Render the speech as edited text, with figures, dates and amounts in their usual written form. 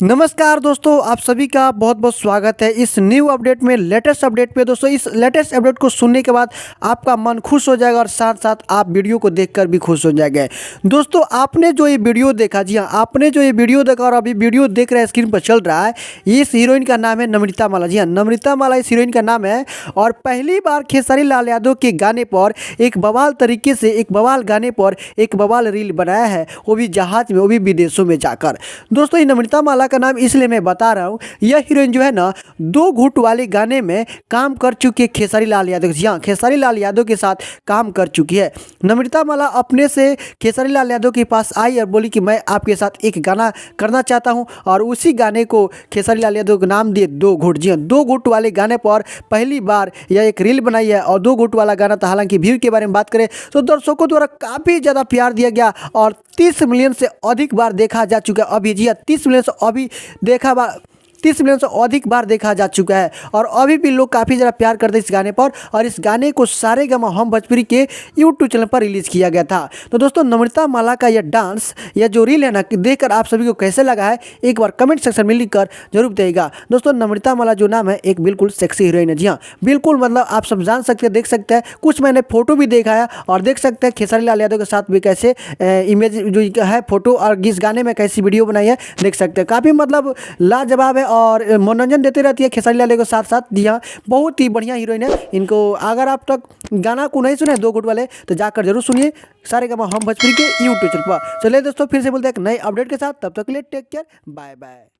नमस्कार दोस्तों, आप सभी का बहुत बहुत स्वागत है इस न्यू अपडेट में, लेटेस्ट अपडेट पे। दोस्तों, इस लेटेस्ट अपडेट को सुनने के बाद आपका मन खुश हो जाएगा और साथ साथ आप वीडियो को देखकर भी खुश हो जाएंगे। दोस्तों, आपने जो ये वीडियो देखा, जी हाँ, आपने जो ये वीडियो देखा और अभी वीडियो देख रहे हैं, स्क्रीन पर चल रहा है, इस हीरोइन का नाम है नम्रता माला। जी हाँ, नम्रता माला इस हीरोइन का नाम है। और पहली बार खेसारी लाल यादव के गाने पर एक बवाल तरीके से, एक बवाल गाने पर एक बवाल रील बनाया है, वो भी जहाज में, वो भी विदेशों में जाकर। दोस्तों, ये नम्रता माला का नाम इसलिए मैं बता रहा हूँ, यह हीरोइन जो है ना, दो घूट वाले गाने में काम कर चुकी है खेसारी लाल यादव। जी हाँ, खेसारी लाल यादव के साथ काम कर चुकी है। नम्रता माला अपने से खेसारी लाल यादव के पास आई और बोली कि मैं आपके साथ एक गाना करना चाहता हूँ, और उसी गाने को खेसारी लाल यादव को नाम दिए दो घूट। जी हाँ, दो घूट वाले गाने पर पहली बार यह एक रील बनाई है। और दो घूट वाला गाना था, हालांकि व्यू के बारे में बात करें तो दर्शकों द्वारा काफ़ी ज़्यादा प्यार दिया गया और 30 मिलियन से अधिक बार देखा जा चुका है। अभी जी हाँ, 30 मिलियन से अभी देखा 30 मिलियन से अधिक बार देखा जा चुका है। और अभी भी लोग काफ़ी ज़्यादा प्यार करते हैं इस गाने पर। और इस गाने को सारेगामा हम भोजपुरी के यूट्यूब चैनल पर रिलीज़ किया गया था। तो दोस्तों, नम्रता माला का यह डांस, यह जो रील है ना, देखकर आप सभी को कैसे लगा है, एक बार कमेंट सेक्शन में लिखकर जरूर बताइएगा। दोस्तों, नम्रता माला जो नाम है, एक बिल्कुल सेक्सी हीरोइन है। जी हाँ, बिल्कुल, मतलब आप सब जान सकते हैं, देख सकते हैं। कुछ मैंने फोटो भी देखा है और देख सकते हैं खेसारी लाल यादव के साथ भी कैसे इमेज जो है, फोटो, और इस गाने में कैसी वीडियो बनाई है, देख सकते हैं। काफ़ी मतलब लाजवाब है और मनोरंजन देते रहती है खेसारी लाल के साथ साथ। जी हाँ, बहुत ही बढ़िया हीरोइन है। इनको अगर आप तक गाना को नहीं सुने दो घूट वाले, तो जाकर जरूर सुनिए सारेगामा हम भोजपुरी के यूट्यूब चैनल पर। चलिए दोस्तों, फिर से बोलते हैं एक नए अपडेट के साथ। तब तक के लिए टेक केयर, बाय बाय।